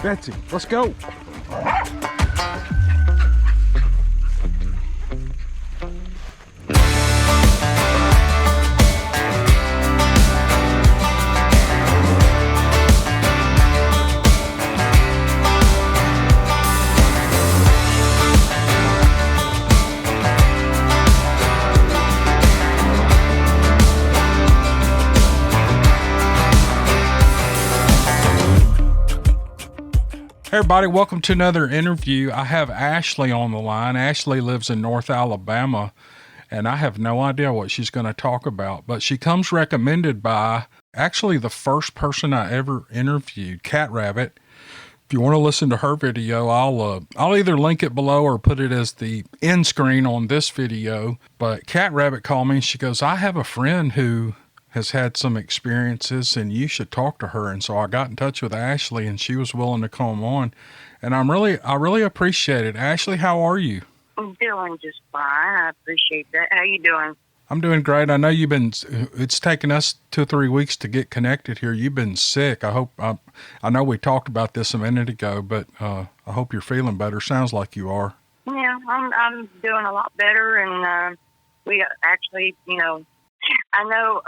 Betsy, let's go. Hey everybody, welcome to another interview. I have Ashley on the line. Ashley lives in North Alabama, and I have no idea what she's going to talk about, but she comes recommended by actually the first person I ever interviewed, Cat Rabbit. If you want to listen to her video, I'll either link it below or put it as the end screen on this video. But Cat Rabbit called me and she goes, I have a friend who has had some experiences and you should talk to her. And so I got in touch with Ashley and she was willing to come on. And I really appreciate it. Ashley, how are you? I'm doing just fine. I appreciate that. How you doing? I'm doing great. I know it's taken us 2 or 3 weeks to get connected here. You've been sick. I know we talked about this a minute ago, but I hope you're feeling better. Sounds like you are. Yeah, I'm doing a lot better. And we actually, I know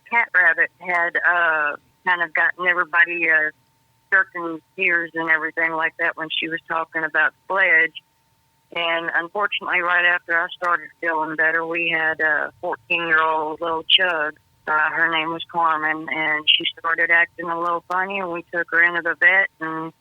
Cat Rabbit had kind of gotten everybody jerking ears and everything like that when she was talking about Sledge. And unfortunately, right after I started feeling better, we had a 14-year-old little chug. Her name was Carmen, and she started acting a little funny, and we took her into the vet, and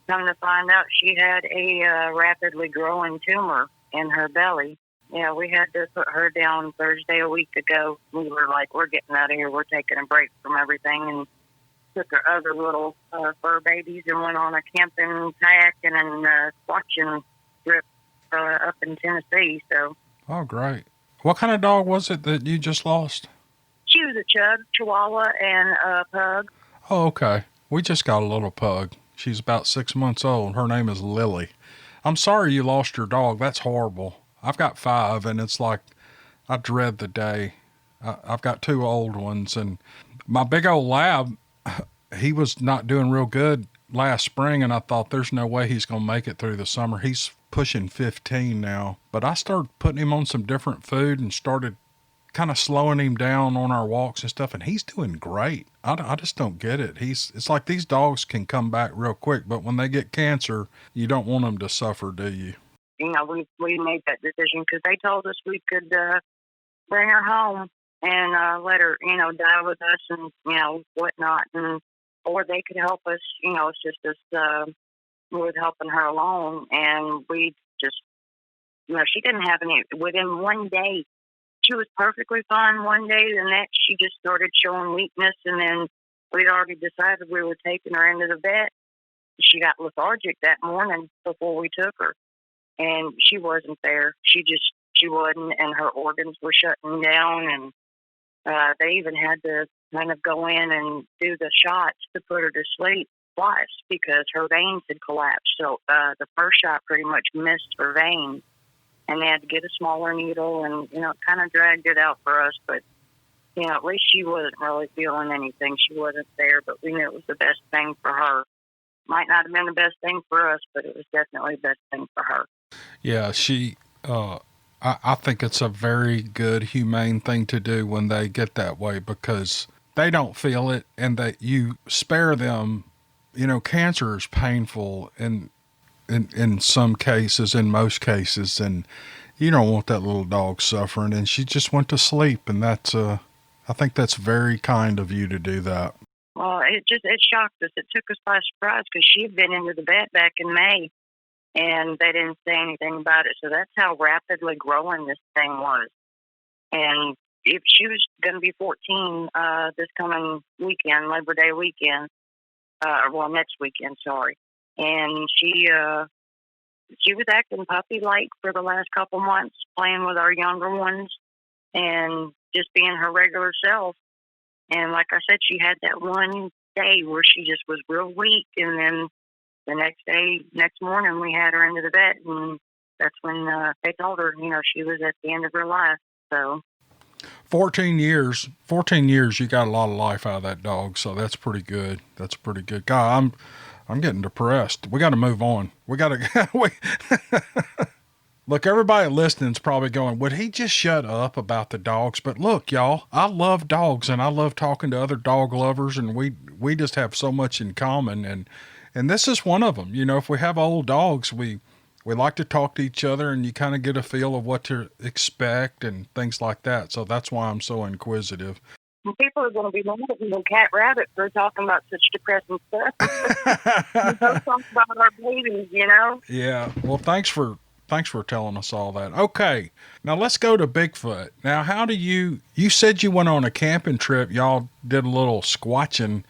come to find out she had a rapidly growing tumor in her belly. Yeah, we had to put her down Thursday a week ago. We were like, we're getting out of here. We're taking a break from everything, and took her other little fur babies and went on a camping, kayaking, and watching trip up in Tennessee. So. Oh, great. What kind of dog was it that you just lost? She was a chug, chihuahua, and a pug. Oh, okay. We just got a little pug. She's about 6 months old. Her name is Lily. I'm sorry you lost your dog. That's horrible. I've got 5, and it's like I dread the day. I've got 2 old ones, and my big old lab, he was not doing real good last spring, and I thought there's no way he's going to make it through the summer. He's pushing 15 now, but I started putting him on some different food and started kind of slowing him down on our walks and stuff, and he's doing great. I just don't get it. It's like these dogs can come back real quick, but when they get cancer, you don't want them to suffer, do you? We made that decision because they told us we could bring her home and let her, die with us and, whatnot, or they could help us, assist us with helping her along. And we just, she didn't have any, within one day, she was perfectly fine one day. The next, she just started showing weakness, and then we'd already decided we were taking her into the vet. She got lethargic that morning before we took her. And she wasn't there. She wasn't, and her organs were shutting down, and they even had to kind of go in and do the shots to put her to sleep twice because her veins had collapsed. So the first shot pretty much missed her vein, and they had to get a smaller needle, and, it kind of dragged it out for us. But, at least she wasn't really feeling anything. She wasn't there, but we knew it was the best thing for her. Might not have been the best thing for us, but it was definitely the best thing for her. Yeah, I think it's a very good, humane thing to do when they get that way because they don't feel it and that you spare them. Cancer is painful in some cases, in most cases, and you don't want that little dog suffering. And she just went to sleep, and that's, I think that's very kind of you to do that. Well, it shocked us. It took us by surprise because she had been into the vet back in May, and they didn't say anything about it. So that's how rapidly growing this thing was. And if she was going to be 14 this coming weekend, Labor Day weekend, next weekend, sorry. And she was acting puppy-like for the last couple months, playing with our younger ones and just being her regular self. And like I said, she had that one day where she just was real weak, and then the next morning, we had her into the vet, and that's when they told her, she was at the end of her life. So 14 years, you got a lot of life out of that dog. So that's pretty good. God, I'm getting depressed. We got to move on. We got to. Look, everybody listening's probably going, would he just shut up about the dogs? But look, y'all, I love dogs and I love talking to other dog lovers, and we just have so much in common, and this is one of them. You know, if we have old dogs, we like to talk to each other, and you kind of get a feel of what to expect and things like that. So that's why I'm so inquisitive. And people are going to be mad at me and Cat Rabbit for talking about such depressing stuff. We both talk about our babies, you know? Yeah. Well, thanks for telling us all that. Okay. Now let's go to Bigfoot. Now, how do you said you went on a camping trip. Y'all did a little squatching.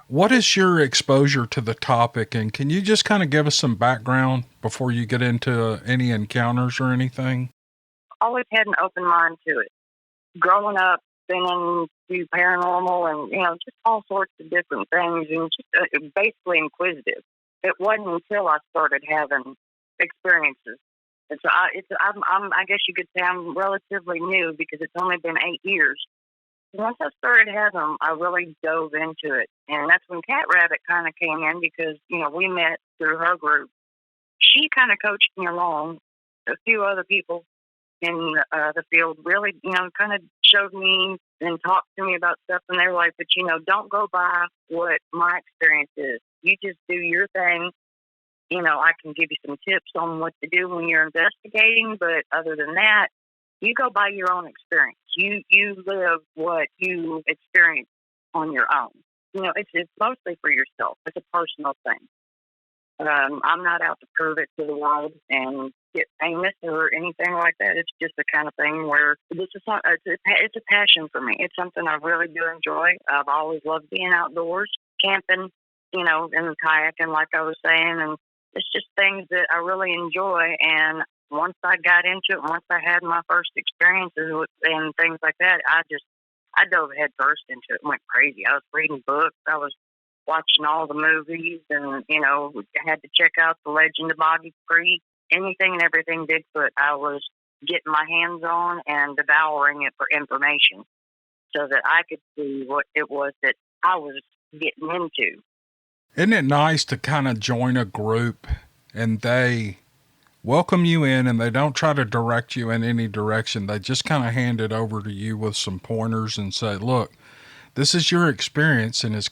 What is your exposure to the topic? And can you just kind of give us some background before you get into any encounters or anything? Always had an open mind to it. Growing up, been into paranormal and, just all sorts of different things, and just basically inquisitive. It wasn't until I started having experiences. And so I guess you could say I'm relatively new because it's only been 8 years. Once I started having them, I really dove into it. And that's when Cat Rabbit kind of came in because, we met through her group. She kind of coached me along. A few other people in the field really, kind of showed me and talked to me about stuff. And they were like, but, don't go by what my experience is. You just do your thing. I can give you some tips on what to do when you're investigating. But other than that, you go by your own experience. You live what you experience on your own. It's mostly for yourself. It's a personal thing. I'm not out to prove it to the world and get famous or anything like that. It's just the kind of thing where it's a passion for me. It's something I really do enjoy. I've always loved being outdoors, camping, and kayaking, like I was saying, and it's just things that I really enjoy. And once I got into it, once I had my first experiences and things like that, I dove head first into it and went crazy. I was reading books. I was watching all the movies and, had to check out The Legend of Boggy Creek, anything and everything Bigfoot. I was getting my hands on and devouring it for information so that I could see what it was that I was getting into. Isn't it nice to kind of join a group and they welcome you in and they don't try to direct you in any direction? They just kind of hand it over to you with some pointers and say, look, this is your experience and it's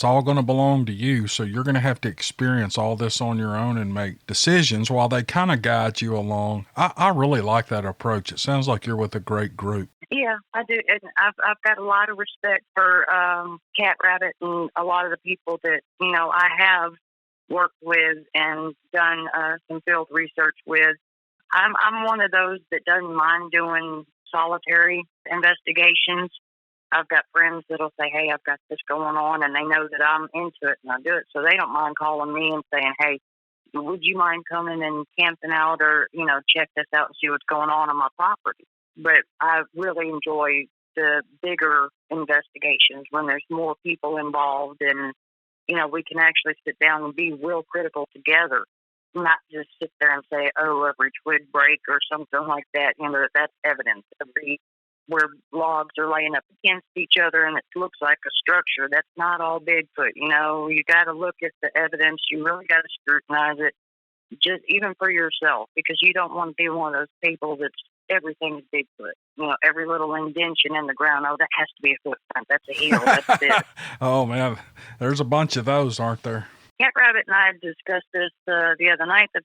all going to belong to you. So you're going to have to experience all this on your own and make decisions while they kind of guide you along. I really like that approach. It sounds like you're with a great group. Yeah, I do. And I've got a lot of respect for Cat Rabbit and a lot of the people that, I have worked with and done some field research with. I'm one of those that doesn't mind doing solitary investigations. I've got friends that'll say, hey, I've got this going on, and they know that I'm into it and I do it. So they don't mind calling me and saying, hey, would you mind coming and camping out or, check this out and see what's going on my property? But I really enjoy the bigger investigations when there's more people involved and, we can actually sit down and be real critical together, not just sit there and say, oh, every twig break or something like that. That's evidence. Where logs are laying up against each other and it looks like a structure. That's not all Bigfoot. You got to look at the evidence. You really got to scrutinize it, just even for yourself, because you don't want to be one of those people that's everything is Bigfoot. Every little indention in the ground. Oh, that has to be a footprint. That's a heel. That's it. Oh man, there's a bunch of those, aren't there? Cat Rabbit and I discussed this the other night. That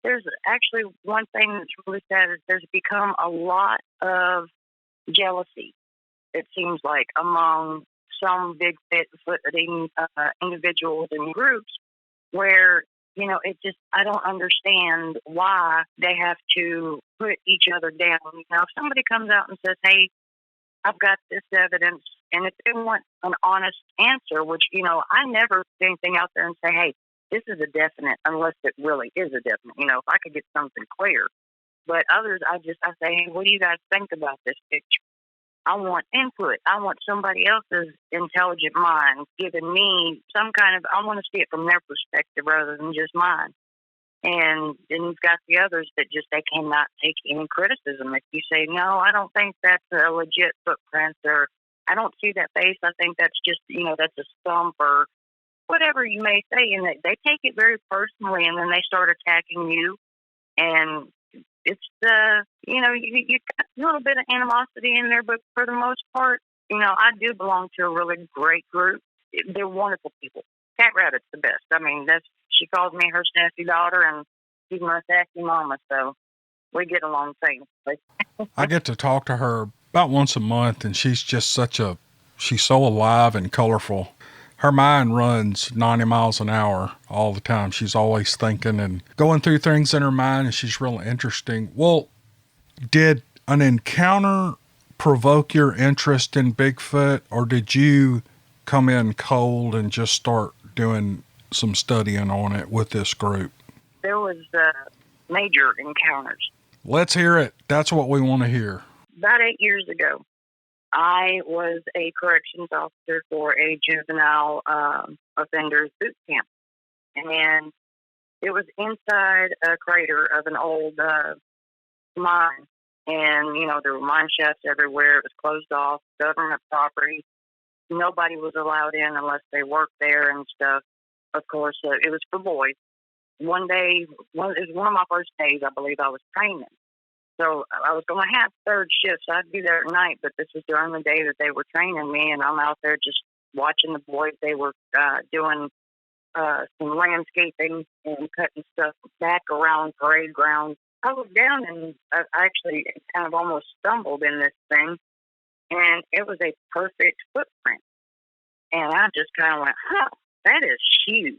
there's actually one thing that's really sad is there's become a lot of jealousy, it seems like, among some Bigfoot individuals and groups where, I don't understand why they have to put each other down. If somebody comes out and says, hey, I've got this evidence, and if they want an honest answer, which, I never put anything out there and say, hey, this is a definite, unless it really is a definite, if I could get something clear. But others, I say, hey, what do you guys think about this picture? I want input. I want somebody else's intelligent mind giving me some kind of, I want to see it from their perspective rather than just mine. And then you've got the others that they cannot take any criticism. If you say, no, I don't think that's a legit footprint, or I don't see that face, I think that's just, that's a stump, or whatever you may say, and they take it very personally, and then they start attacking you. And it's you got a little bit of animosity in there, but for the most part, I do belong to a really great group. They're wonderful people. Cat Rabbit's the best. I mean, she calls me her sassy daughter, and she's my sassy mama, so we get along famously. I get to talk to her about once a month, and she's so alive and colorful. Her mind runs 90 miles an hour all the time. She's always thinking and going through things in her mind, and she's real interesting. Well, did an encounter provoke your interest in Bigfoot, or did you come in cold and just start doing some studying on it with this group? There was major encounters. Let's hear it. That's what we want to hear. About 8 years ago, I was a corrections officer for a juvenile offenders boot camp. And it was inside a crater of an old mine. And, there were mine shafts everywhere. It was closed off, government property. Nobody was allowed in unless they worked there and stuff. Of course, it was for boys. One day, it was one of my first days, I believe, I was training. So I was going to have third shift, so I'd be there at night, but this was during the day that they were training me, and I'm out there just watching the boys. They were doing some landscaping and cutting stuff back around parade grounds. I looked down, and I actually kind of almost stumbled in this thing, and it was a perfect footprint. And I just kind of went, that is huge.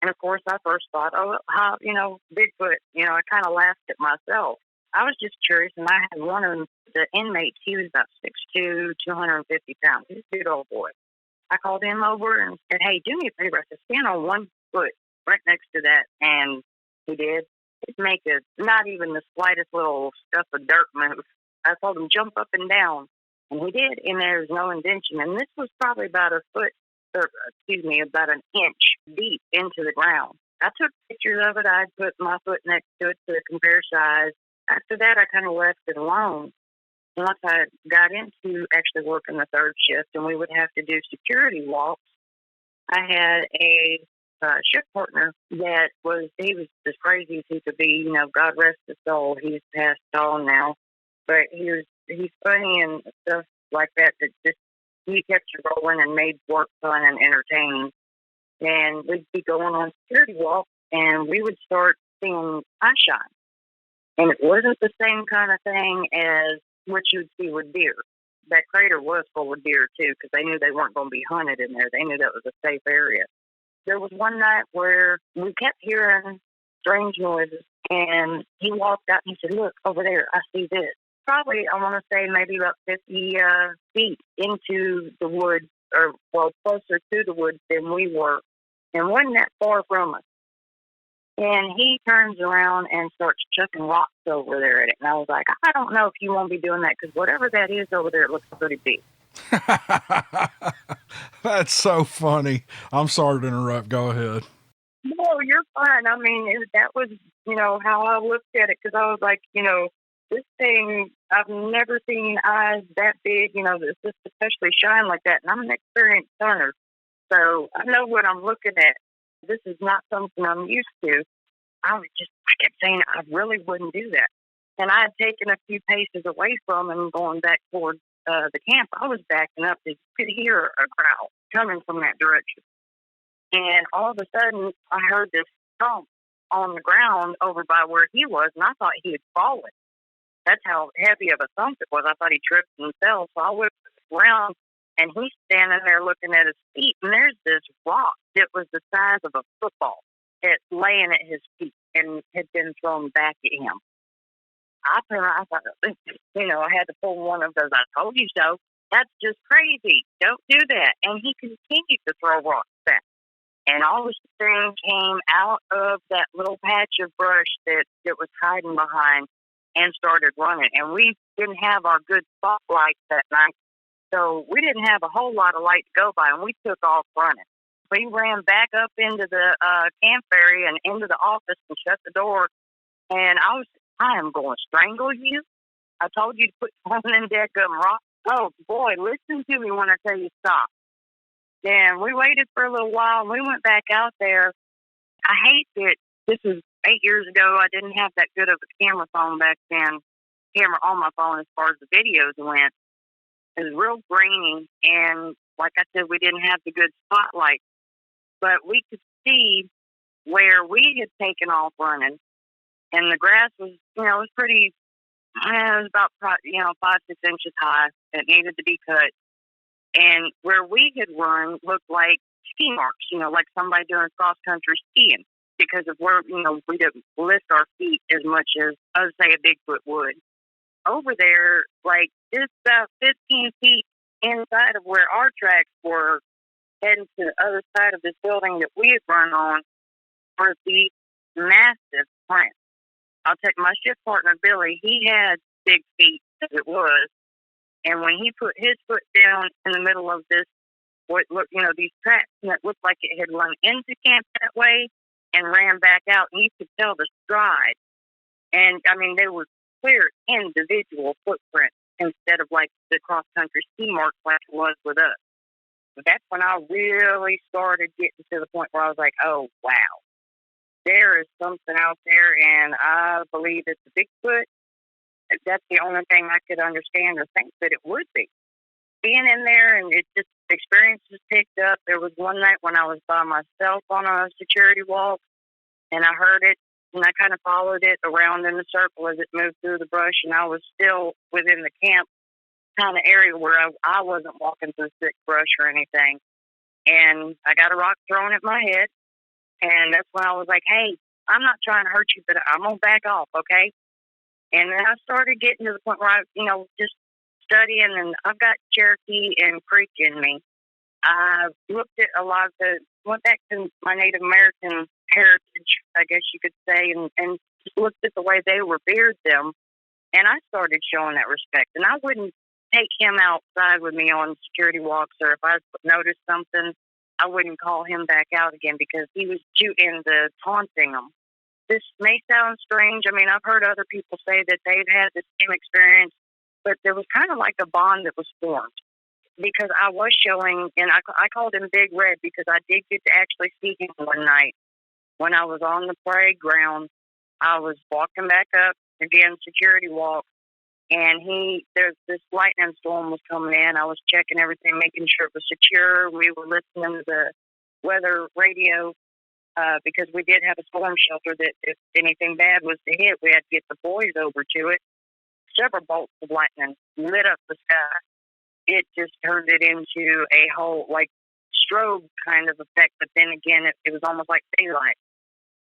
And, of course, I first thought, Bigfoot. I kind of laughed at myself. I was just curious, and I had one of the inmates. He was about 6'2", 250 pounds. He's a good old boy. I called him over and said, hey, do me a favor. I said, stand on one foot right next to that. And he did. It'd make not even the slightest little stuff of dirt move. I told him, jump up and down. And he did, and there was no indentation. And this was probably about about an inch deep into the ground. I took pictures of it. I put my foot next to it to compare size. After that, I kind of left it alone. Once I got into actually working the third shift, and we would have to do security walks, I had a shift partner that he was as crazy as he could be. God rest his soul. He's passed on now, but he's funny and stuff like that. That just he kept you rolling and made work fun and entertaining. And we'd be going on security walks, and we would start seeing eye shine. And it wasn't the same kind of thing as what you'd see with deer. That crater was full of deer, too, because they knew they weren't going to be hunted in there. They knew that was a safe area. There was one night where we kept hearing strange noises, and he walked out and he said, look, over there, I see this. Probably, I want to say, maybe about 50 feet into the woods, closer to the woods than we were, and wasn't that far from us. And he turns around and starts chucking rocks over there at it. And I was like, I don't know if you won't be doing that, because whatever that is over there, it looks pretty big. That's so funny. I'm sorry to interrupt. Go ahead. No, you're fine. I mean, that was, how I looked at it, because I was like, this thing, I've never seen eyes that big, this especially shine like that. And I'm an experienced hunter, so I know what I'm looking at. This is not something I'm used to. I kept saying I really wouldn't do that. And I had taken a few paces away from him, going back toward the camp. I was backing up. You could hear a growl coming from that direction. And all of a sudden, I heard this thump on the ground over by where he was, and I thought he had fallen. That's how heavy of a thump it was. I thought he tripped and fell. So I whipped around, and he's standing there looking at his feet, and there's this rock that was the size of a football that's laying at his feet and had been thrown back at him. I turned around, I thought, I had to pull one of those, I told you so. That's just crazy. Don't do that. And he continued to throw rocks back. And all this thing came out of that little patch of brush that was hiding behind and started running. And we didn't have our good spotlights that night, so we didn't have a whole lot of light to go by, and we took off running. We ran back up into the camp area and into the office and shut the door. And I am going to strangle you. I told you to put one in dead gum rock. Oh, boy, listen to me when I tell you stop. Yeah, we waited for a little while, and we went back out there. I hate that this was 8 years ago. I didn't have that good of a camera phone back then, camera on my phone as far as the videos went. It was real grainy, and like I said, we didn't have the good spotlight. But we could see where we had taken off running, and the grass was, it was pretty, it was about, 5-6 inches high. It needed to be cut. And where we had run looked like ski marks, like somebody doing cross-country skiing because of where, we didn't lift our feet as much as, I would say, a Bigfoot would. Over there, like just about 15 feet inside of where our tracks were, heading to the other side of this building that we had run on, were these massive prints. I'll take my shift partner, Billy. He had big feet as it was. And when he put his foot down in the middle of this, these tracks, and it looked like it had run into camp that way and ran back out, and you could tell the stride. And, I mean, they were clear individual footprints instead of like the cross-country ski marks like it was with us. That's when I really started getting to the point where I was like, oh, wow. There is something out there, and I believe it's a Bigfoot. That's the only thing I could understand or think that it would be. Being in there, and it just, experiences picked up. There was one night when I was by myself on a security walk, and I heard it, and I kind of followed it around in a circle as it moved through the brush, and I was still within the camp kind of area where I wasn't walking through thick brush or anything. And I got a rock thrown at my head, and that's when I was like, hey, I'm not trying to hurt you, but I'm going to back off, okay? And then I started getting to the point where I, just studying, and I've got Cherokee and Creek in me. I looked at a lot of went back to my Native American heritage, I guess you could say, and just looked at the way they revered them. And I started showing that respect. And I wouldn't take him outside with me on security walks, or if I noticed something, I wouldn't call him back out again because he was too into taunting them. This may sound strange. I mean, I've heard other people say that they've had the same experience, but there was kind of like a bond that was formed because I was showing, and I called him Big Red because I did get to actually see him one night when I was on the parade ground. I was walking back up, again, security walk, and there's this lightning storm was coming in. I was checking everything, making sure it was secure. We were listening to the weather radio because we did have a storm shelter that if anything bad was to hit, we had to get the boys over to it. Several bolts of lightning lit up the sky. It just turned it into a whole, like, strobe kind of effect, but then again, it was almost like daylight.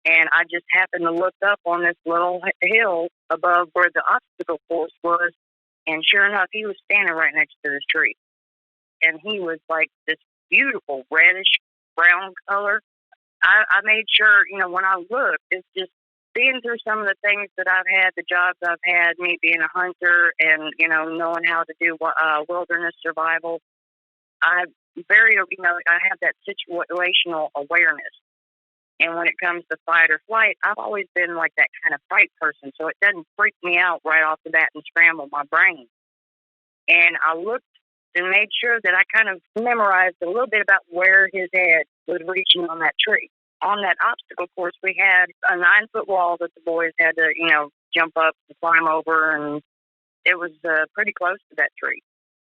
And I just happened to look up on this little hill above where the obstacle course was, and sure enough, he was standing right next to this tree. And he was like this beautiful reddish-brown color. I made sure, when I looked, it's just being through some of the things that I've had, the jobs I've had, me being a hunter and, knowing how to do wilderness survival. I have that situational awareness. And when it comes to fight or flight, I've always been like that kind of fight person. So it doesn't freak me out right off the bat and scramble my brain. And I looked and made sure that I kind of memorized a little bit about where his head was reaching on that tree. On that obstacle course, we had a 9-foot wall that the boys had to, jump up and climb over, and it was pretty close to that tree.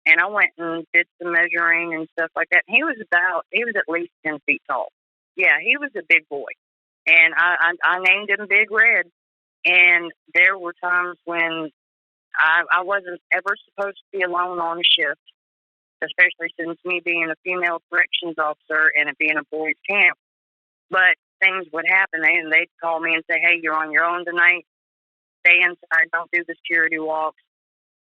And I went and did some measuring and stuff like that. And he was at least 10 feet tall. Yeah, he was a big boy. And I named him Big Red. And there were times when I wasn't ever supposed to be alone on a shift, especially since me being a female corrections officer and it being a boys' camp. But things would happen, and they'd call me and say, hey, you're on your own tonight. Stay inside. Don't do the security walks.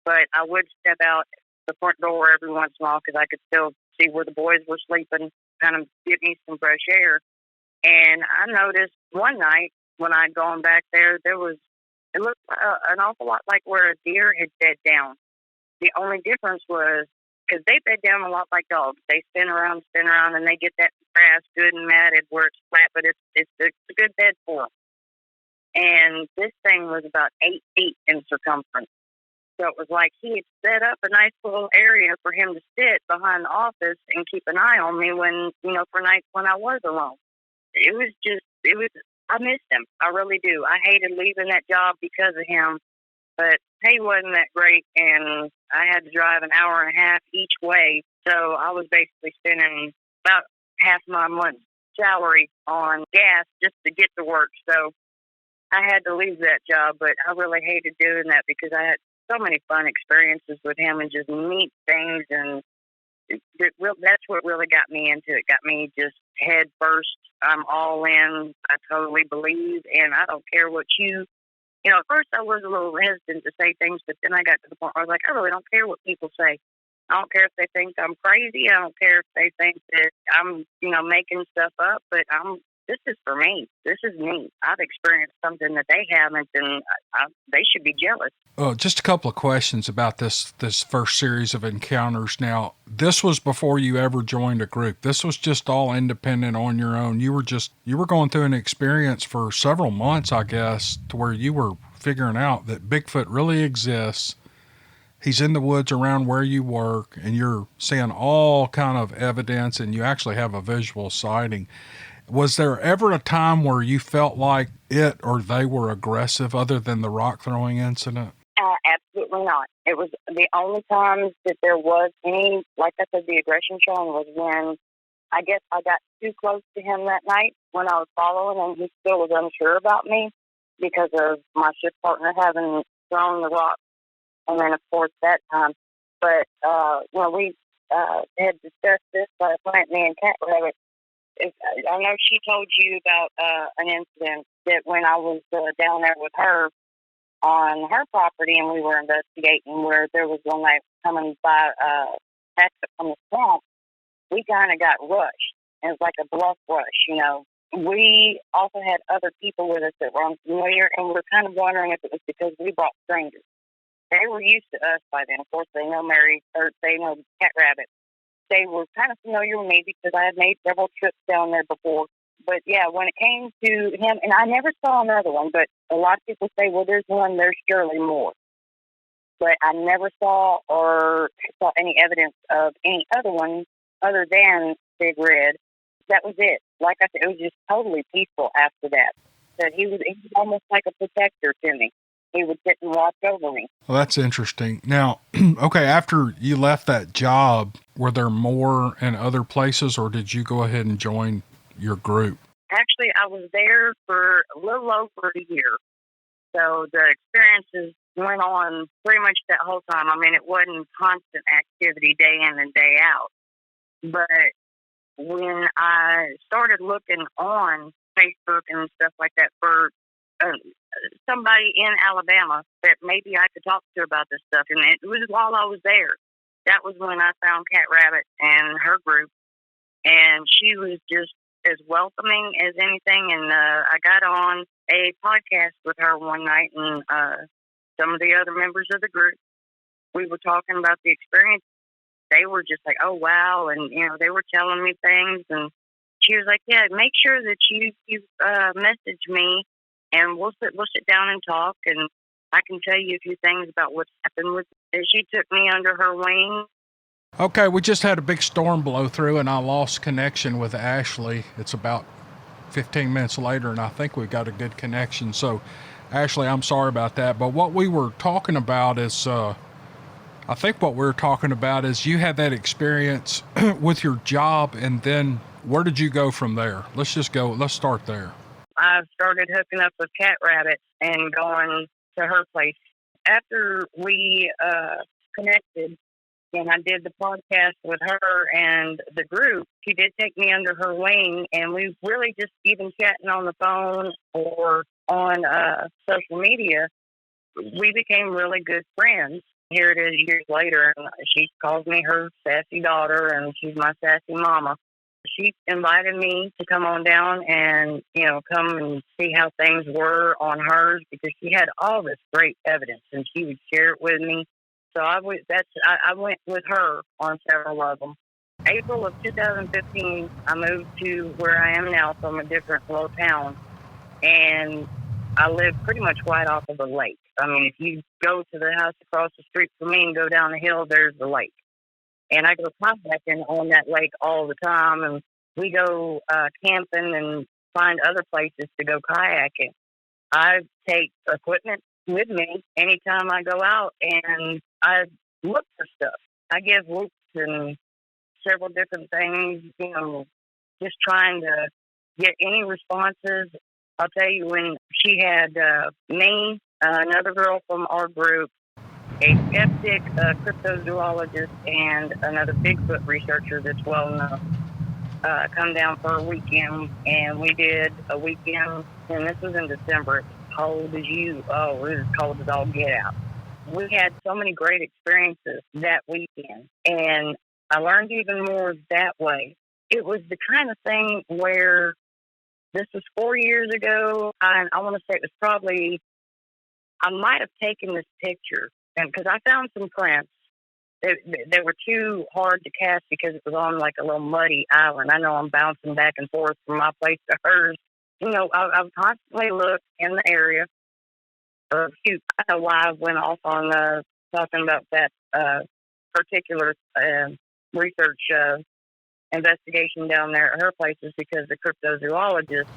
But I would step out the front door every once in a while because I could still see where the boys were sleeping, kind of give me some fresh air. And I noticed one night when I'd gone back there, it looked an awful lot like where a deer had bed down. The only difference was, because they bed down a lot like dogs. They spin around, and they get that grass good and matted where it's flat, but it's a good bed for them. And this thing was about 8 feet in circumference. So it was like he had set up a nice little area for him to sit behind the office and keep an eye on me when, for nights when I was alone. I missed him. I really do. I hated leaving that job because of him, but pay wasn't that great, and I had to drive an hour and a half each way. So I was basically spending about half my month's salary on gas just to get to work. So I had to leave that job, but I really hated doing that because I had so many fun experiences with him and just neat things, and that's what really got me into it. Got me just head first. I'm all in. I totally believe, and I don't care what at first I was a little hesitant to say things, but then I got to the point where I was like, I really don't care what people say. I don't care if they think I'm crazy. I don't care if they think that I'm, making stuff up, but this is for me. This is me. I've experienced something that they haven't, and they should be jealous. Just a couple of questions about this first series of encounters. Now, this was before you ever joined a group. This was just all independent on your own. You were going through an experience for several months, I guess, to where you were figuring out that Bigfoot really exists. He's in the woods around where you work, and you're seeing all kind of evidence, and you actually have a visual sighting. Was there ever a time where you felt like it or they were aggressive other than the rock throwing incident? Absolutely not. It was the only times that there was any, like I said, the aggression showing was when I guess I got too close to him that night when I was following him. He still was unsure about me because of my shift partner having thrown the rock. And then, of course, that time. But, we had discussed this last night, me and Cat Rabbit. I know she told you about an incident that when I was down there with her on her property and we were investigating where there was one night coming by exit from the swamp, we kind of got rushed. It was like a bluff rush, We also had other people with us that were unfamiliar, and we were kind of wondering if it was because we brought strangers. They were used to us by then. Of course, they know they know Cat Rabbit. They were kind of familiar with me because I had made several trips down there before. But yeah, when it came to him, and I never saw another one, but a lot of people say, well, there's one, there's surely more. But I never saw any evidence of any other one other than Big Red. That was it. Like I said, it was just totally peaceful after that. That he was almost like a protector to me. He would sit and watch over me. Well, that's interesting. Now, okay, after you left that job, were there more in other places, or did you go ahead and join your group? Actually, I was there for a little over a year. So the experiences went on pretty much that whole time. I mean, it wasn't constant activity day in and day out. But when I started looking on Facebook and stuff like that for somebody in Alabama that maybe I could talk to about this stuff, and it was while I was there. That was when I found Cat Rabbit and her group, and she was just as welcoming as anything. And I got on a podcast with her one night, and some of the other members of the group, we were talking about the experience. They were just like, oh, wow, and, they were telling me things, and she was like, yeah, make sure that you message me, and we'll sit down and talk, and I can tell you a few things about what's happened with it. She took me under her wing. Okay, we just had a big storm blow through, and I lost connection with Ashley. It's about 15 minutes later, and I think we got a good connection. So, Ashley, I'm sorry about that. But what we were talking about is, you had that experience with your job, and then where did you go from there? Let's start there. I started hooking up with Cat Rabbit and going to her place. After we connected and I did the podcast with her and the group, she did take me under her wing, and we really just even chatting on the phone or on social media, we became really good friends. Here it is years later, and she calls me her sassy daughter, and she's my sassy mama. She invited me to come on down and, come and see how things were on hers, because she had all this great evidence and she would share it with me. So I went with her on several of them. April of 2015, I moved to where I am now from a different little town. And I live pretty much right off of the lake. I mean, if you go to the house across the street from me and go down the hill, there's the lake. And I go kayaking on that lake all the time, and we go camping and find other places to go kayaking. I take equipment with me anytime I go out, and I look for stuff. I give loops and several different things, just trying to get any responses. I'll tell you, when she had me, another girl from our group, a skeptic, a cryptozoologist, and another Bigfoot researcher that's well known, come down for a weekend, and we did a weekend, and this was in December. It was cold as you. Oh, it was cold as all get out. We had so many great experiences that weekend, and I learned even more that way. It was the kind of thing where this was 4 years ago, and I want to say it was probably, I might have taken this picture, and because I found some prints. They were too hard to cast because it was on like a little muddy island. I know I'm bouncing back and forth from my place to hers. I've constantly looked in the area. Shoot, I know why I went off on talking about that particular research investigation down there at her place is because the cryptozoologist,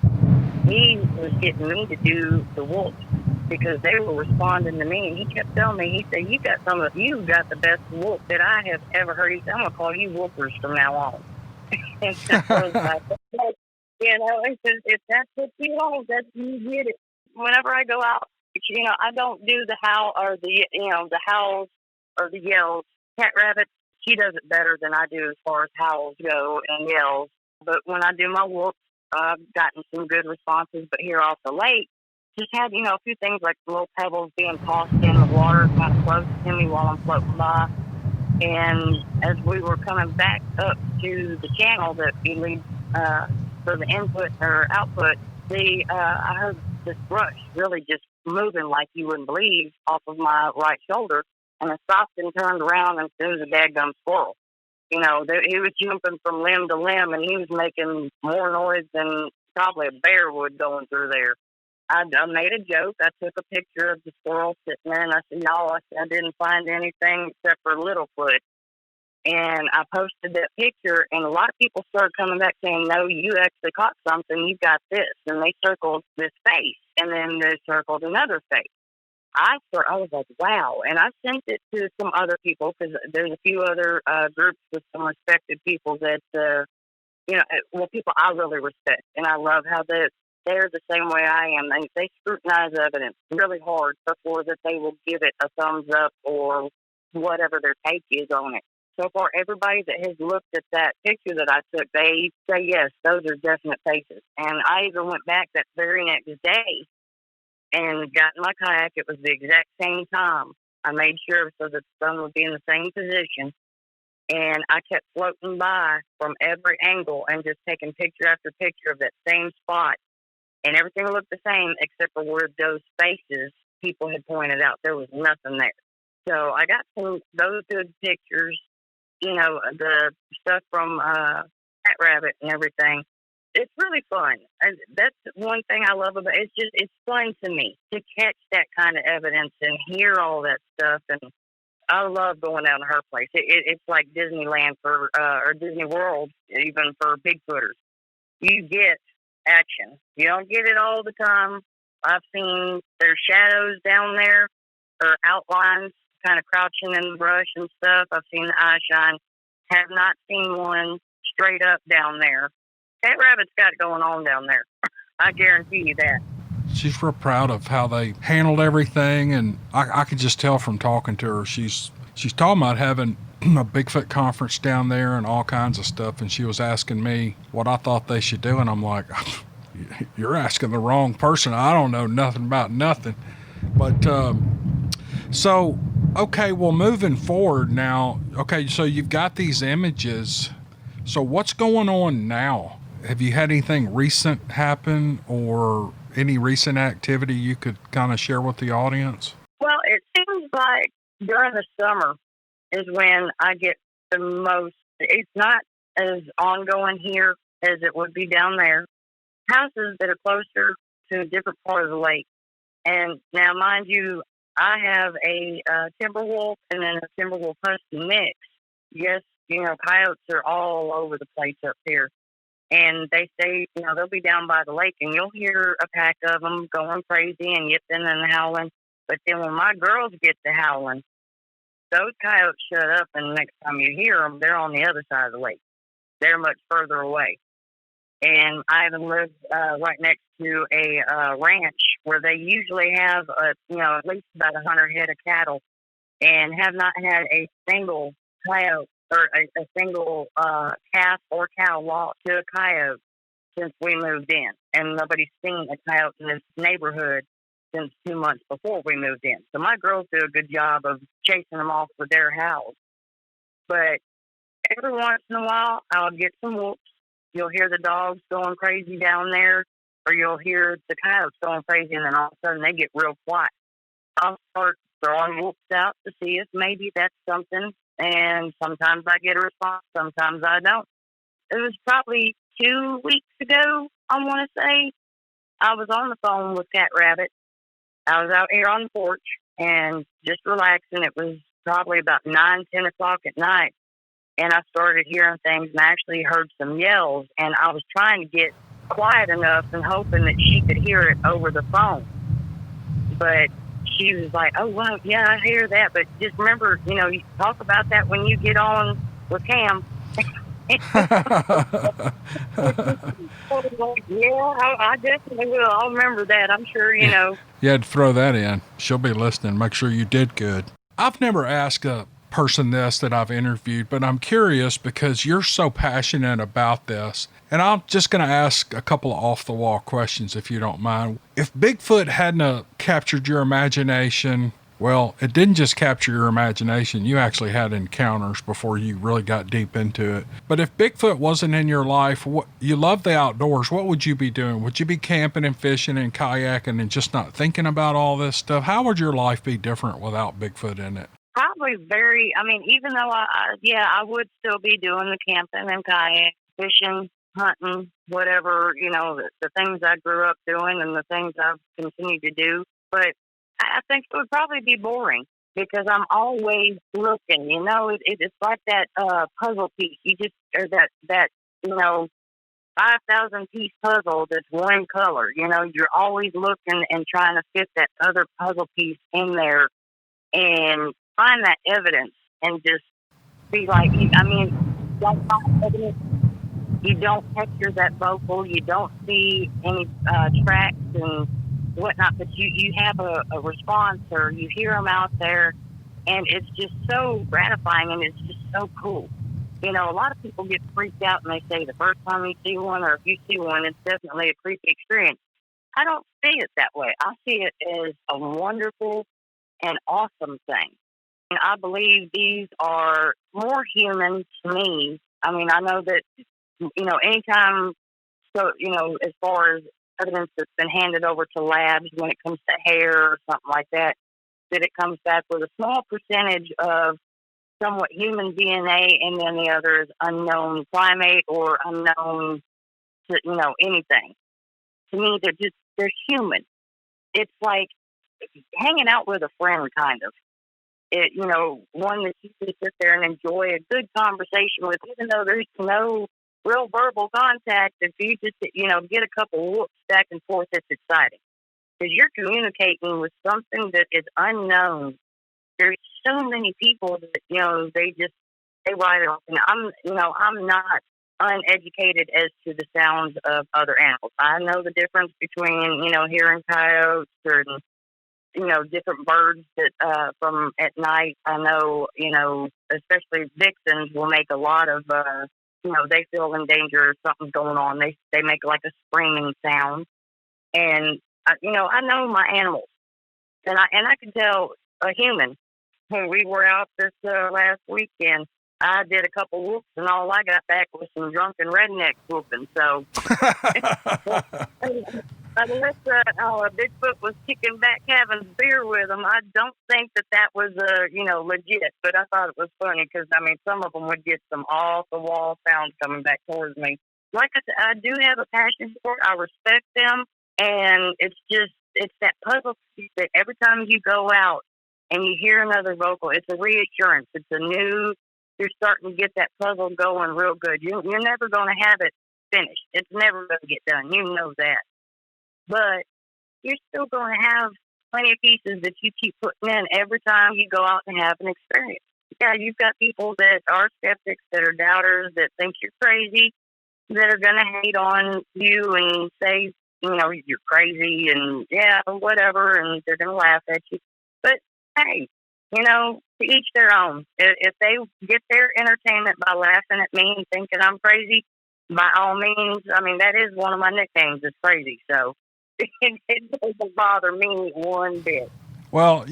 he was getting me to do the wolves because they were responding to me, and he kept telling me, he said, you got the best wolf that I have ever heard. He said, I'm going to call you wolfers from now on. And I was like, if that's what you want, you get it. Whenever I go out, I don't do the howl or the howls or the yells. Cat Rabbit, she does it better than I do as far as howls go and yells. But when I do my wolf, I've gotten some good responses. But here off the lake, just had, a few things like little pebbles being tossed in the water kind of close to me while I'm floating by. And as we were coming back up to the channel that we lead for the input or output, I heard this brush really just moving like you wouldn't believe off of my right shoulder. And I stopped and turned around, and it was a daggum squirrel. He was jumping from limb to limb, and he was making more noise than probably a bear would going through there. I made a joke. I took a picture of the squirrel sitting there, and I said, no, I didn't find anything except for Littlefoot. And I posted that picture, and a lot of people started coming back saying, no, you actually caught something. You got this. And they circled this face, and then they circled another face. I was like, wow. And I sent it to some other people because there's a few other groups with some respected people that, people I really respect. And I love how they're the same way I am. They scrutinize evidence really hard before that they will give it a thumbs up or whatever their take is on it. So far, everybody that has looked at that picture that I took, they say, yes, those are definite faces. And I even went back that very next day and got in my kayak. It was the exact same time. I made sure so that the sun would be in the same position. And I kept floating by from every angle and just taking picture after picture of that same spot. And everything looked the same except for where those faces people had pointed out. There was nothing there. So I got those good pictures, the stuff from Cat Rabbit and everything. It's really fun. That's one thing I love about it. It's fun to me to catch that kind of evidence and hear all that stuff. And I love going down to her place. It's like Disneyland or Disney World, even for Bigfooters. You get action. You don't get it all the time. I've seen their shadows down there or outlines kind of crouching in the brush and stuff. I've seen the eye shine. Have not seen one straight up down there. Cat Rabbit's got it going on down there. I guarantee you that. She's real proud of how they handled everything, and I could just tell from talking to her. She's talking about having a Bigfoot conference down there and all kinds of stuff, and she was asking me what I thought they should do, and I'm like, you're asking the wrong person. I don't know nothing about nothing. But so, okay, well, moving forward now, okay, so you've got these images. So what's going on now? Have you had anything recent happen or any recent activity you could kind of share with the audience? Well, it seems like during the summer is when I get the most. It's not as ongoing here as it would be down there. Houses that are closer to a different part of the lake And now, mind you, I have a Timberwolf and then a Timberwolf Husky mix. Yes, coyotes are all over the place up here. And they say, they'll be down by the lake and you'll hear a pack of them going crazy and yipping and howling. But then when my girls get to howling, those coyotes shut up, and the next time you hear them, they're on the other side of the lake. They're much further away. And I even live right next to a ranch where they usually have, at least about 100 head of cattle, and have not had a single coyote or a single calf or cow lost to a coyote since we moved in. And nobody's seen a coyote in this neighborhood since 2 months before we moved in. So my girls do a good job of chasing them off with their howls. But every once in a while, I'll get some whoops. You'll hear the dogs going crazy down there, or you'll hear the coyotes going crazy, and then all of a sudden they get real quiet. I'll start throwing whoops out to see if maybe that's something, and sometimes I get a response, sometimes I don't. It was probably 2 weeks ago, I want to say. I was on the phone with Cat Rabbit. I was out here on the porch and just relaxing. It was probably about 9-10 o'clock at night. And I started hearing things and I actually heard some yells. And I was trying to get quiet enough and hoping that she could hear it over the phone. But she was like, oh, well, yeah, I hear that. But just remember, you talk about that when you get on with Cam. Yeah, I definitely will. I'll remember that. I'm sure, You had to throw that in. She'll be listening. Make sure you did good. I've never asked a person this that I've interviewed, but I'm curious because you're so passionate about this. And I'm just going to ask a couple of off-the-wall questions, if you don't mind. If Bigfoot hadn't captured your imagination, well, it didn't just capture your imagination. You actually had encounters before you really got deep into it. But if Bigfoot wasn't in your life, you love the outdoors, what would you be doing? Would you be camping and fishing and kayaking and just not thinking about all this stuff? How would your life be different without Bigfoot in it? Probably even though I would still be doing the camping and kayak, fishing, hunting, whatever, the things I grew up doing and the things I've continued to do. But I think it would probably be boring because I'm always looking, it's like that puzzle piece. Or that 5,000 piece puzzle that's one color, you're always looking and trying to fit that other puzzle piece in there and find that evidence and just be like, don't find evidence. You don't picture that vocal. You don't see any tracks and whatnot, but you have a response or you hear them out there, and it's just so gratifying and it's just so cool. A lot of people get freaked out and they say the first time you see one or if you see one, it's definitely a creepy experience. I don't see it that way. I see it as a wonderful and awesome thing. And I believe these are more human to me. I know that, anytime, as far as evidence that's been handed over to labs when it comes to hair or something like that it comes back with a small percentage of somewhat human DNA, and then the other is unknown primate or unknown to, anything. To me, they're human. It's like hanging out with a friend, kind of. One that you can sit there and enjoy a good conversation with, even though there's no real verbal contact. If you just, get a couple whoops back and forth, it's exciting. Because you're communicating with something that is unknown. There's so many people that, they write it off. And I'm not uneducated as to the sounds of other animals. I know the difference between, hearing coyotes and, different birds that from at night. I know, especially vixens will make a lot of, they feel in danger or something's going on. They make like a screaming sound. And, I know my animals. And I can tell a human. When we were out this last weekend, I did a couple whoops, and all I got back was some drunken rednecks whooping. So, unless Bigfoot was kicking back having beer with them, I don't think that was, legit. But I thought it was funny because, some of them would get some off-the-wall sounds coming back towards me. Like I said, I do have a passion for it. I respect them, and it's just, it's that puzzle piece that every time you go out and you hear another vocal, it's a reassurance. It's a new. You're starting to get that puzzle going real good. You're never going to have it finished. It's never going to get done. You know that. But you're still going to have plenty of pieces that you keep putting in every time you go out and have an experience. Yeah, you've got people that are skeptics, that are doubters, that think you're crazy, that are going to hate on you and say, you're crazy and yeah, whatever, and they're going to laugh at you. But hey, to each their own. If they get their entertainment by laughing at me and thinking I'm crazy, by all means. I mean, that is one of my nicknames, is crazy. So it doesn't bother me one bit. Well,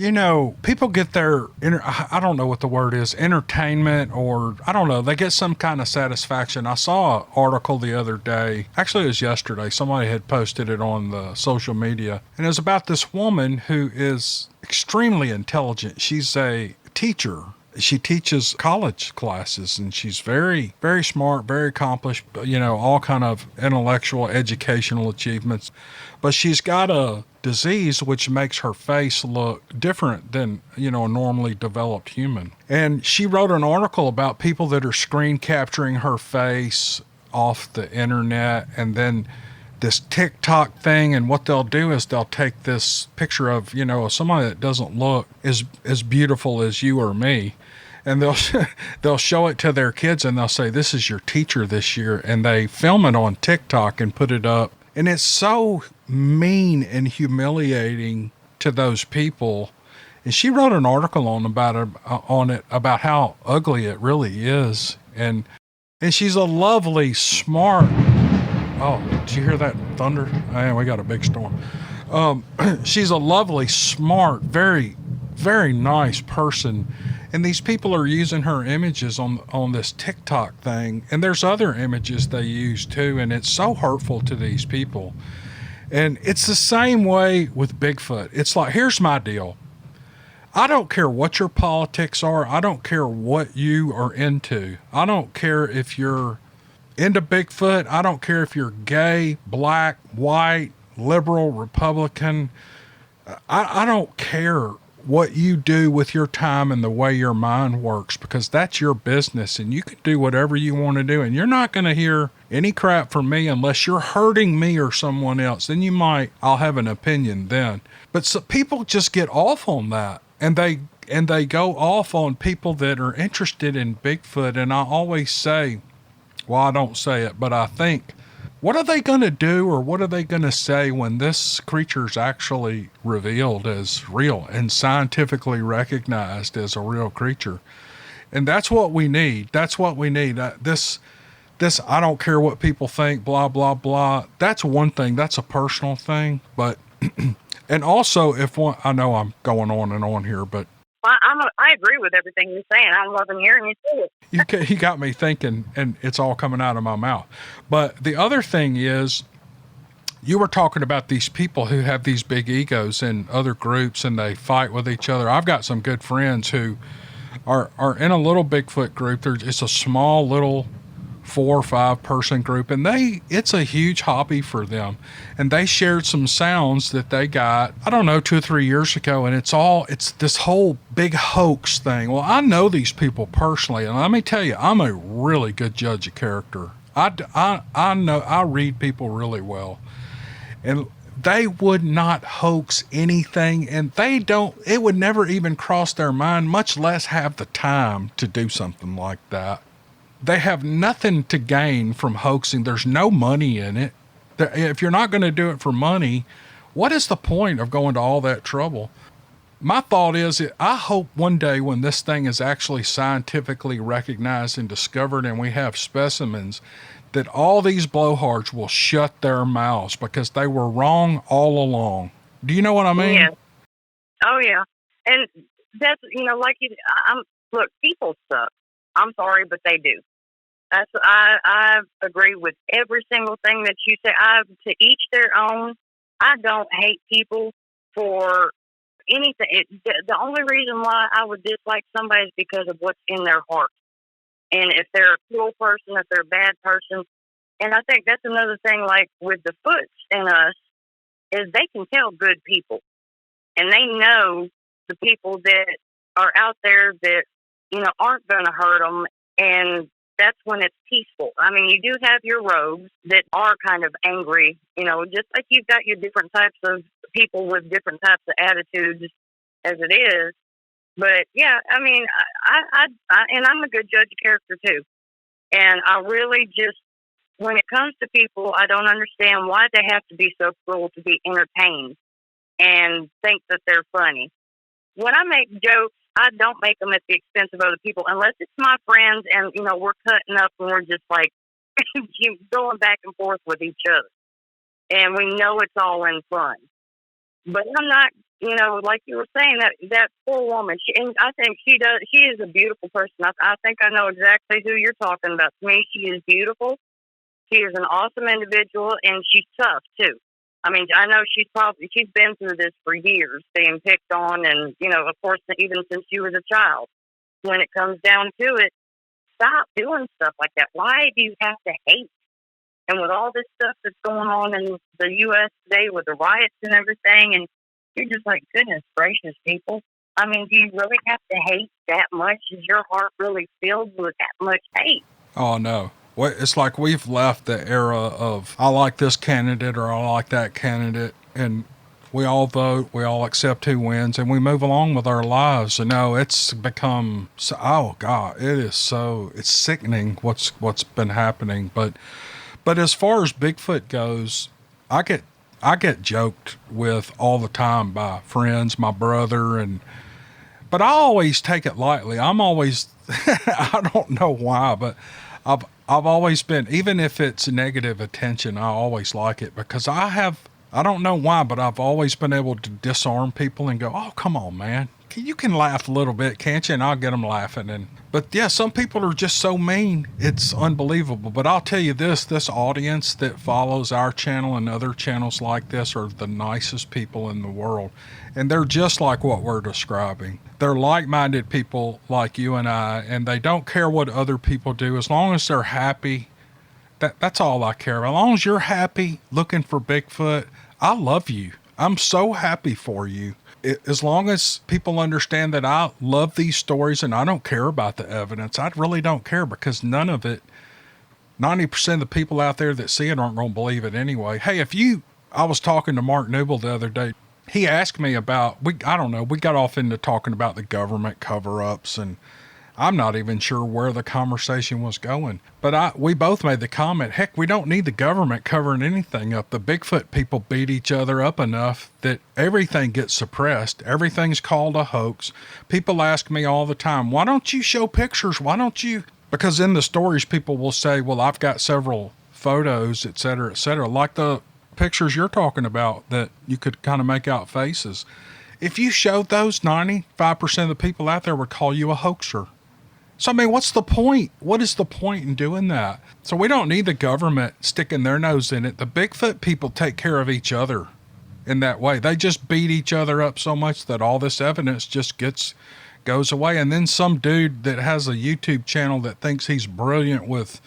people get their, I don't know what the word is, entertainment, or I don't know, they get some kind of satisfaction. I saw an article the other day, actually it was yesterday, somebody had posted it on the social media, and it was about this woman who is extremely intelligent. She's a teacher. She teaches college classes, and she's very, very smart, very accomplished, all kind of intellectual, educational achievements. But she's got a disease which makes her face look different than, a normally developed human. And she wrote an article about people that are screen capturing her face off the internet, and then this TikTok thing, and what they'll do is they'll take this picture of, somebody that doesn't look as beautiful as you or me, and they'll show it to their kids, and they'll say, this is your teacher this year, and they film it on TikTok and put it up. And it's so mean and humiliating to those people. And she wrote an article on it about how ugly it really is. And she's a lovely, smart. Oh, did you hear that thunder? Man, we got a big storm. She's a lovely, smart, very, very nice person. And these people are using her images on this TikTok thing. And there's other images they use too. And it's so hurtful to these people. And it's the same way with Bigfoot. It's like, here's my deal. I don't care what your politics are. I don't care what you are into. I don't care if you're into Bigfoot. I don't care if you're gay, black, white, liberal, Republican. I don't care what you do with your time and the way your mind works, because that's your business, and you can do whatever you want to do, and you're not going to hear any crap from me unless you're hurting me or someone else. Then I'll have an opinion then. But so people just get off on that, and they go off on people that are interested in Bigfoot. And I always say, well, I don't say it, but I think, what are they going to do, or what are they going to say when this creature's actually revealed as real and scientifically recognized as a real creature? And that's what we need. That's what we need. This, I don't care what people think, blah, blah, blah. That's one thing. That's a personal thing. But, and also I know I'm going on and on here, but I agree with everything you're saying. I'm loving hearing you say it. You got me thinking, and it's all coming out of my mouth. But the other thing is, you were talking about these people who have these big egos in other groups, and they fight with each other. I've got some good friends who are in a little Bigfoot group. It's a small little 4 or 5 person group, and it's a huge hobby for them. And they shared some sounds that they got, I don't know, 2 or 3 years ago, and it's this whole big hoax thing. Well, I know these people personally, and let me tell you, I'm a really good judge of character. I know, I read people really well, and they would not hoax anything, and it would never even cross their mind, much less have the time to do something like that. They have nothing to gain from hoaxing. There's no money in it. If you're not going to do it for money, what is the point of going to all that trouble? My thought is, I hope one day when this thing is actually scientifically recognized and discovered, and we have specimens, that all these blowhards will shut their mouths, because they were wrong all along. Do you know what I mean? Yeah. Oh, yeah. And that's, look, people suck. I'm sorry, but they do. I agree with every single thing that you say. To each their own. I don't hate people for anything. The only reason why I would dislike somebody is because of what's in their heart. And if they're a cruel person, if they're a bad person. And I think that's another thing, like with the Foots and us, is they can tell good people, and they know the people that are out there that, aren't going to hurt them, and that's when it's peaceful. I mean, you do have your rogues that are kind of angry, just like you've got your different types of people with different types of attitudes as it is. But yeah, I mean, and I'm a good judge of character too. And I really just, when it comes to people, I don't understand why they have to be so cruel to be entertained and think that they're funny. When I make jokes, I don't make them at the expense of other people, unless it's my friends and, we're cutting up and we're just like going back and forth with each other. And we know it's all in fun. But I'm not, like you were saying, that poor woman, and I think she is a beautiful person. I think I know exactly who you're talking about. To me, she is beautiful. She is an awesome individual, and she's tough, too. I mean, I know she's been through this for years, being picked on, and, of course, even since she was a child. When it comes down to it, stop doing stuff like that. Why do you have to hate? And with all this stuff that's going on in the U.S. today with the riots and everything, and you're just like, goodness gracious, people. I mean, do you really have to hate that much? Is your heart really filled with that much hate? Oh, no. It's like we've left the era of I like this candidate or I like that candidate, and we all vote, we all accept who wins, and we move along with our lives. And no, it's become so, oh God, it's sickening what's been happening. But as far as Bigfoot goes, I get joked with all the time by friends, my brother, but I always take it lightly. I'm always I don't know why, but I've always been, even if it's negative attention, I always like it because I don't know why, but I've always been able to disarm people and go, oh, come on, man. You can laugh a little bit, can't you? And I'll get them laughing. But yeah, some people are just so mean. It's unbelievable. But I'll tell you this audience that follows our channel and other channels like this are the nicest people in the world. And they're just like what we're describing. They're like-minded people like you and I, and they don't care what other people do. As long as they're happy, that's all I care about. As long as you're happy looking for Bigfoot, I love you. I'm so happy for you. As long as people understand that I love these stories and I don't care about the evidence, I really don't care because none of it, 90% of the people out there that see it aren't going to believe it anyway. Hey, I was talking to Mark Newell the other day. He asked me about, we got off into talking about the government cover-ups, and I'm not even sure where the conversation was going. But we both made the comment, heck, we don't need the government covering anything up. The Bigfoot people beat each other up enough that everything gets suppressed. Everything's called a hoax. People ask me all the time, why don't you show pictures? Why don't you? Because in the stories, people will say, well, I've got several photos, et cetera, like the pictures you're talking about that you could kind of make out faces. If you showed those, 95% of the people out there would call you a hoaxer. So, I mean, what's the point? What is the point in doing that? So we don't need the government sticking their nose in it. The Bigfoot people take care of each other in that way. They just beat each other up so much that all this evidence just goes away. And then some dude that has a YouTube channel that thinks he's brilliant with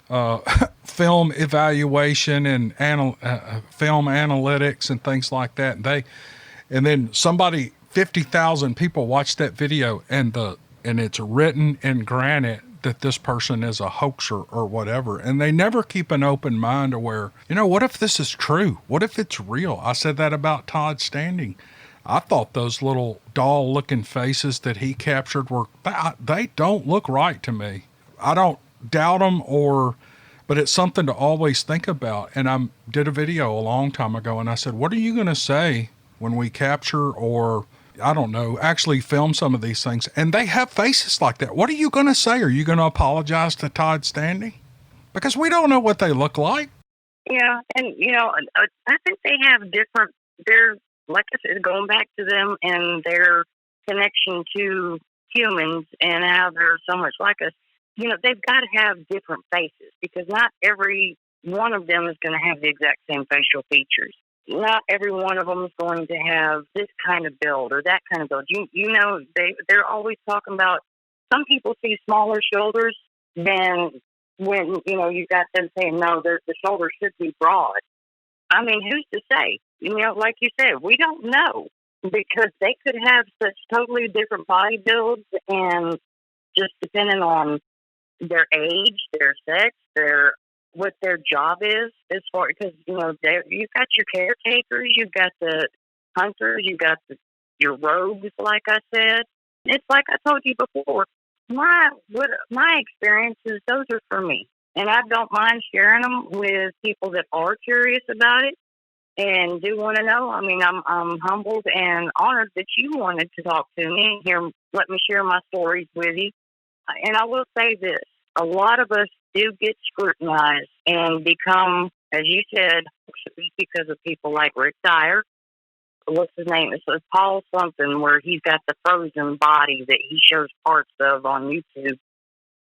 film evaluation and film analytics and things like that. And then 50,000 people watch that video and it's written in granite that this person is a hoaxer or whatever. And they never keep an open mind to where, what if this is true? What if it's real? I said that about Todd Standing. I thought those little doll looking faces that he captured they don't look right to me. I don't doubt them but it's something to always think about. And I did a video a long time ago and I said, what are you going to say when we capture or I don't know, actually film some of these things? And they have faces like that. What are you going to say? Are you going to apologize to Todd Standing? Because we don't know what they look like. Yeah. And, I think they have they're, like I said, going back to them and their connection to humans and how they're so much like us, they've got to have different faces because not every one of them is going to have the exact same facial features. Not every one of them is going to have this kind of build or that kind of build. They're always talking about, some people see smaller shoulders than when, you've got them saying, no, the shoulders should be broad. I mean, who's to say? You know, like you said, we don't know because they could have such totally different body builds and just depending on their age, their sex, their what their job is as far because you know you've got your caretakers, you've got the hunters, you've got your rogues, like I said. It's like I told you before. My experiences, those are for me, and I don't mind sharing them with people that are curious about it and do want to know. I mean, I'm humbled and honored that you wanted to talk to me and let me share my stories with you. And I will say this: a lot of us do get scrutinized and become, as you said, because of people like Rick Dyer. What's his name? It's Paul something where he's got the frozen body that he shows parts of on YouTube.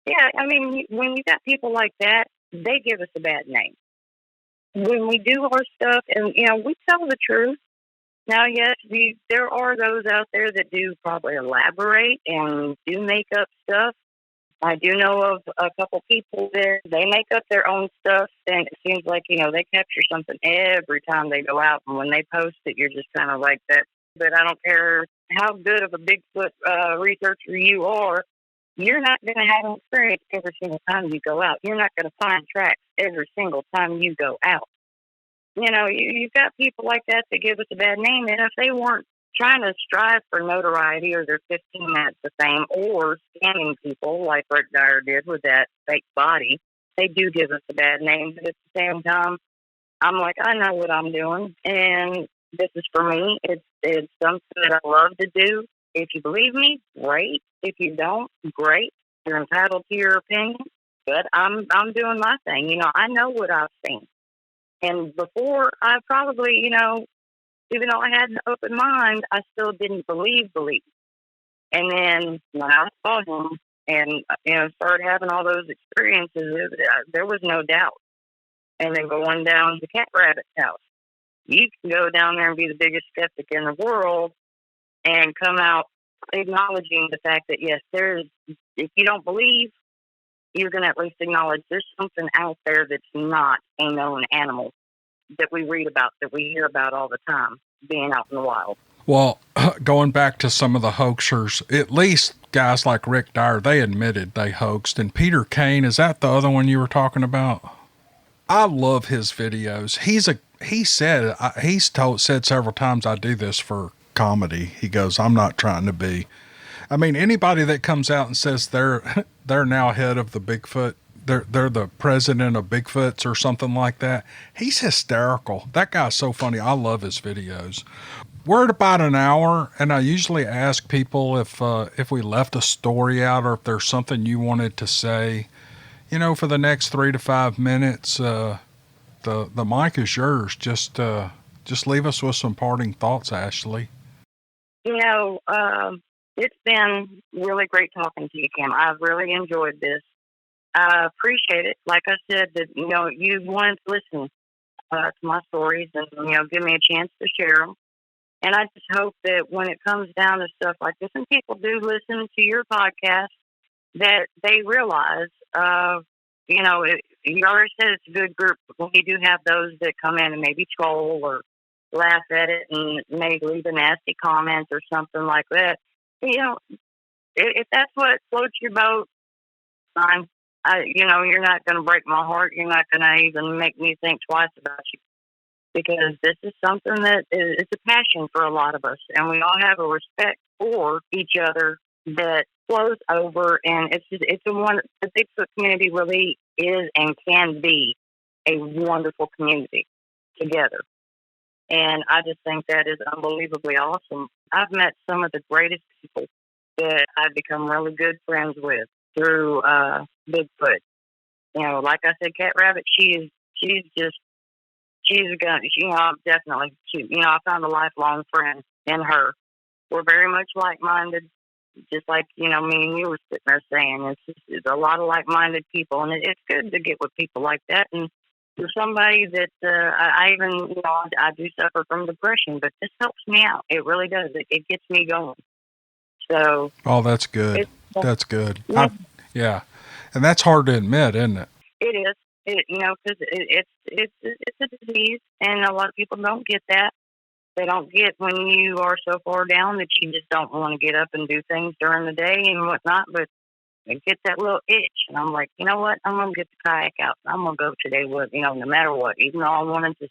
Yeah, I mean, when you got people like that, they give us a bad name. When we do our stuff, and you know, we tell the truth. Now, yes, there are those out there that do probably elaborate and do make up stuff. I do know of a couple people that they make up their own stuff, and it seems like, you know, they capture something every time they go out. And when they post it, you're just kind of like that. But I don't care how good of a Bigfoot researcher you are, you're not going to have an experience every single time you go out. You're not going to find tracks every single time you go out. You know, you've got people like that give us a bad name, and if they weren't trying to strive for notoriety or their 15 minutes of fame or scamming people like Rick Dyer did with that fake body, they do give us a bad name. But at the same time, I'm like, I know what I'm doing, and this is for me. It's something that I love to do. If you believe me, great. If you don't, great. You're entitled to your opinion, but I'm doing my thing. You know, I know what I've seen. And before, I probably, you know, even though I had an open mind, I still didn't believe. And then when I saw him and, you know, started having all those experiences, there was no doubt. And then going down to Cat Rabbit's house, you can go down there and be the biggest skeptic in the world and come out acknowledging the fact that, yes, if you don't believe, you can at least acknowledge there's something out there that's not a known animal that we read about, that we hear about all the time, being out in the wild. Well, going back to some of the hoaxers, at least guys like Rick Dyer, they admitted they hoaxed. And Peter Kane, is that the other one you were talking about? I love his videos. Said several times, I do this for comedy. He goes, I'm not trying to be. I mean, anybody that comes out and says they're now head of the Bigfoot, they're the president of Bigfoots or something like that. He's hysterical. That guy's so funny. I love his videos. We're at about an hour, and I usually ask people if we left a story out or if there's something you wanted to say. You know, for the next 3 to 5 minutes, the mic is yours. Just leave us with some parting thoughts, Ashley. You know, it's been really great talking to you, Kim. I've really enjoyed this. I appreciate it. Like I said, that, you know, you wanted to listen to my stories and, you know, give me a chance to share them. And I just hope that when it comes down to stuff like this, and people do listen to your podcast, that they realize, you know, you already said it's a good group, but when you do have those that come in and maybe troll or laugh at it and maybe leave a nasty comment or something like that, you know, if that's what floats your boat, fine. You know, you're not going to break my heart. You're not going to even make me think twice about you, because this is something that it's a passion for a lot of us, and we all have a respect for each other that flows over. And the Bigfoot community really is and can be a wonderful community together. And I just think that is unbelievably awesome. I've met some of the greatest people that I've become really good friends with through Bigfoot. You know, like I said, Cat Rabbit, she's a gun. You know, definitely. You know, I found a lifelong friend in her. We're very much like-minded, just like, you know, me and you were sitting there saying. It's a lot of like-minded people, and it's good to get with people like that. And for somebody that I even, you know, I do suffer from depression, but this helps me out. It really does. It gets me going. So. Oh, that's good. That's good. Yeah. And that's hard to admit, isn't it? It is. because it's a disease, and a lot of people don't get that. They don't get when you are so far down that you just don't want to get up and do things during the day and whatnot, but they get that little itch. And I'm like, you know what? I'm going to get the kayak out. I'm going to go today with, no matter what. Even though I wanted to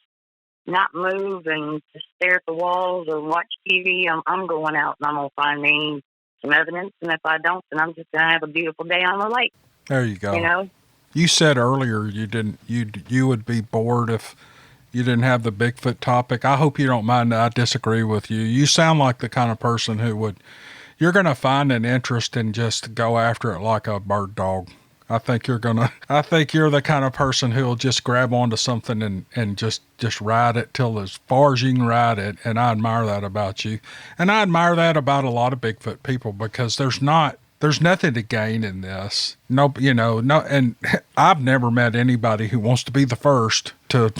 not move and just stare at the walls or watch TV, I'm going out and I'm going to find me some evidence. And if I don't, then I'm just going to have a beautiful day on the lake. There you go. You said earlier you would be bored if you didn't have the Bigfoot topic. I hope you don't mind that I disagree with you. You sound like the kind of person you're going to find an interest and just go after it like a bird dog. I think you're the kind of person who'll just grab onto something and just ride it till as far as you can ride it. And I admire that about you. And I admire that about a lot of Bigfoot people, because there's nothing to gain in this. No, and I've never met anybody who wants to be the first to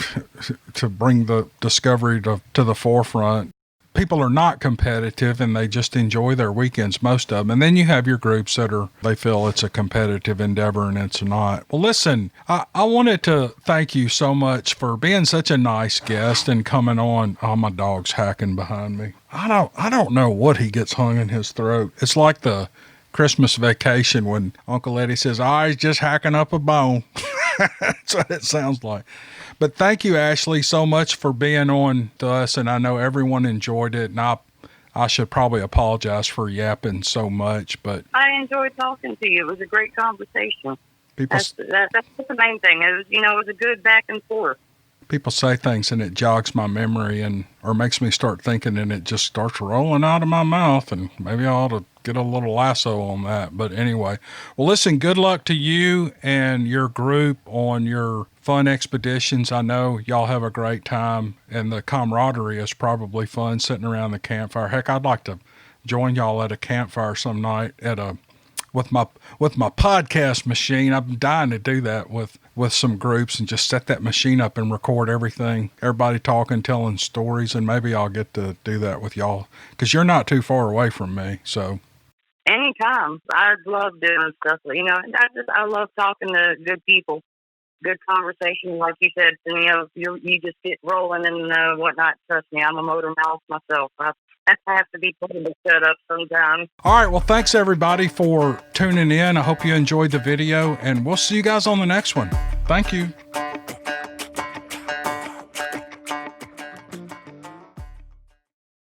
bring the discovery to the forefront. People are not competitive and they just enjoy their weekends, most of them. And then you have your groups they feel it's a competitive endeavor and it's not. Well, listen, I wanted to thank you so much for being such a nice guest and coming on. Oh, my dog's hacking behind me. I don't know what he gets hung in his throat. It's like the Christmas Vacation when Uncle Eddie says, he's just hacking up a bone. That's what it sounds like. But thank you, Ashley, so much for being on to us. And I know everyone enjoyed it. And I should probably apologize for yapping so much, but I enjoyed talking to you. It was a great conversation. That's the main thing. It was a good back and forth. People say things and it jogs my memory or makes me start thinking, and it just starts rolling out of my mouth, and maybe I ought to get a little lasso on that. But anyway, well, listen, good luck to you and your group on your fun expeditions. I know y'all have a great time, and the camaraderie is probably fun sitting around the campfire. Heck, I'd like to join y'all at a campfire some night with my podcast machine. I'm dying to do that with some groups and just set that machine up and record everything, everybody talking, telling stories, and maybe I'll get to do that with y'all, because you're not too far away from me. So anytime. I love doing stuff. I love talking to good people, good conversation. Like you said, you just get rolling and whatnot. Trust me, I'm a motor mouth myself. I have to be put in the setup sometimes. All right. Well, thanks everybody for tuning in. I hope you enjoyed the video, and we'll see you guys on the next one. Thank you.